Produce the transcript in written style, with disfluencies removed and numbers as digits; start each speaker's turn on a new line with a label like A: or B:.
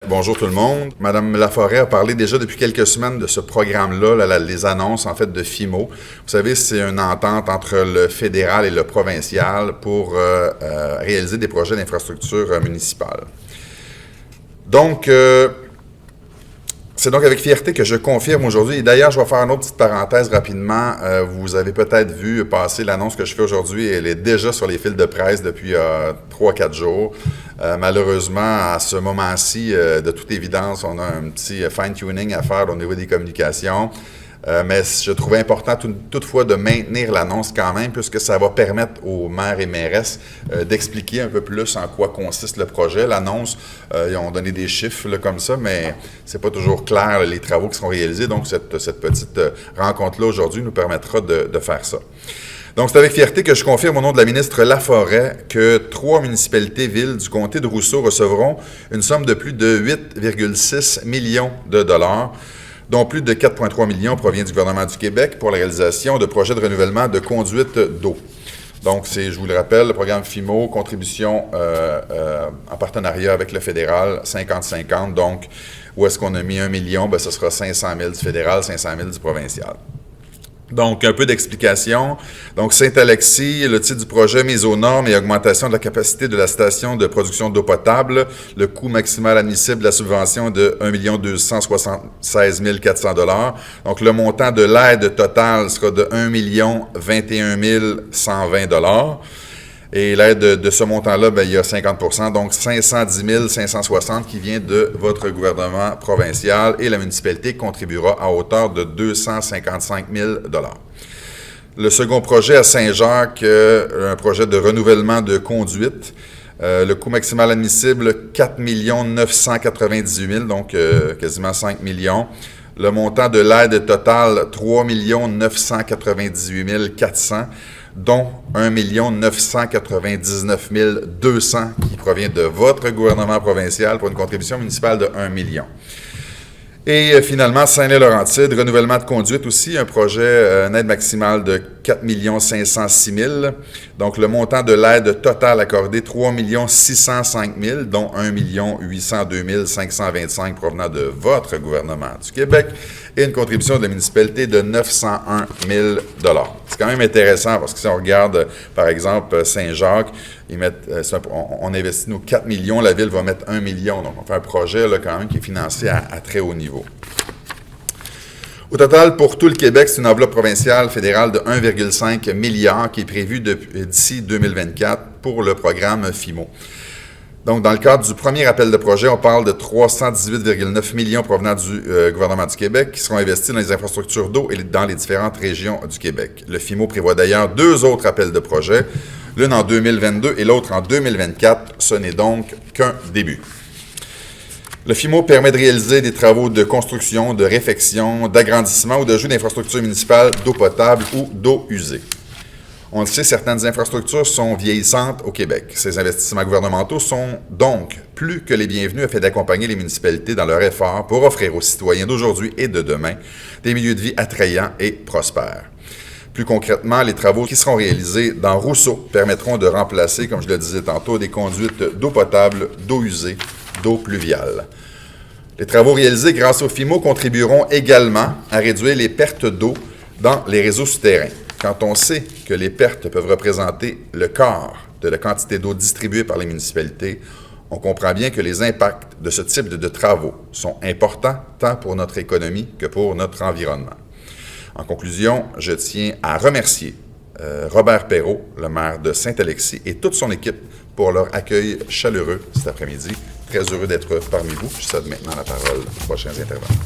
A: Bonjour tout le monde. Madame Laforêt a parlé déjà depuis quelques semaines de ce programme-là, les annonces en fait de FIMO. Vous savez, c'est une entente entre le fédéral et le provincial pour réaliser des projets d'infrastructure municipale. Donc, c'est donc avec fierté que je confirme aujourd'hui, et d'ailleurs, je vais faire une autre petite parenthèse rapidement. Vous avez peut-être vu passer l'annonce que je fais aujourd'hui, elle est déjà sur les fils de presse depuis 3-4 jours. Malheureusement, à ce moment-ci, de toute évidence, on a un petit fine-tuning à faire au niveau des communications. Mais je trouvais important toutefois de maintenir l'annonce quand même, puisque ça va permettre aux maires et mairesses d'expliquer un peu plus en quoi consiste le projet. L'annonce, ils ont donné des chiffres là, comme ça, mais c'est pas toujours clair les travaux qui seront réalisés. Donc, cette petite rencontre-là aujourd'hui nous permettra de faire ça. Donc, c'est avec fierté que je confirme au nom de la ministre Laforêt que 3 municipalités-villes du comté de Rousseau recevront une somme de plus de 8,6 millions de dollars, dont plus de 4,3 millions provient du gouvernement du Québec pour la réalisation de projets de renouvellement de conduites d'eau. Donc, c'est, je vous le rappelle, le programme FIMO, contribution en partenariat avec le fédéral, 50-50. Donc, où est-ce qu'on a mis 1 million? Bien, ce sera 500 000 du fédéral, 500 000 du provincial. Donc, un peu d'explication. Donc, Saint-Alexis, le titre du projet, mise aux normes et augmentation de la capacité de la station de production d'eau potable. Le coût maximal admissible de la subvention de 1 276 400 $. Donc, le montant de l'aide totale sera de 1 021 120 $. Et l'aide de ce montant-là, bien, il y a 50 %, donc 510 560 qui vient de votre gouvernement provincial et la municipalité contribuera à hauteur de 255 000 $. Le second projet à Saint-Jacques, un projet de renouvellement de conduite. Le coût maximal admissible, 4 998 000 $, donc quasiment 5 millions. Le montant de l'aide totale, 3 998 400 $, dont 1 999 200 qui provient de votre gouvernement provincial pour une contribution municipale de 1 million. Et finalement, Saint-Lay-Laurentide, renouvellement de conduite aussi, un projet, une aide maximale de 4 506 000. Donc, le montant de l'aide totale accordée, 3 605 000, dont 1 802 525 provenant de votre gouvernement du Québec et une contribution de la municipalité de 901 000 $. C'est quand même intéressant parce que si on regarde, par exemple, Saint-Jacques, on investit nos 4 millions, la Ville va mettre 1 million. Donc, on fait un projet là, quand même qui est financé à très haut niveau. Au total, pour tout le Québec, c'est une enveloppe provinciale fédérale de 1,5 milliard qui est prévue d'ici 2024 pour le programme FIMO. Donc, dans le cadre du premier appel de projet, on parle de 318,9 millions provenant du gouvernement du Québec qui seront investis dans les infrastructures d'eau et dans les différentes régions du Québec. Le FIMO prévoit d'ailleurs 2 autres appels de projet, l'une en 2022 et l'autre en 2024. Ce n'est donc qu'un début. Le FIMO permet de réaliser des travaux de construction, de réfection, d'agrandissement ou d'ajout d'infrastructures municipales d'eau potable ou d'eau usée. On le sait, certaines infrastructures sont vieillissantes au Québec. Ces investissements gouvernementaux sont donc plus que les bienvenus afin d'accompagner les municipalités dans leur effort pour offrir aux citoyens d'aujourd'hui et de demain des milieux de vie attrayants et prospères. Plus concrètement, les travaux qui seront réalisés dans Rousseau permettront de remplacer, comme je le disais tantôt, des conduites d'eau potable, d'eau usée, d'eau pluviale. Les travaux réalisés grâce au FIMO contribueront également à réduire les pertes d'eau dans les réseaux souterrains. Quand on sait que les pertes peuvent représenter le quart de la quantité d'eau distribuée par les municipalités, on comprend bien que les impacts de ce type de travaux sont importants tant pour notre économie que pour notre environnement. En conclusion, je tiens à remercier Robert Perrault, le maire de Saint-Alexis, et toute son équipe pour leur accueil chaleureux cet après-midi. Très heureux d'être parmi vous. Je cède maintenant la parole aux prochains intervenants.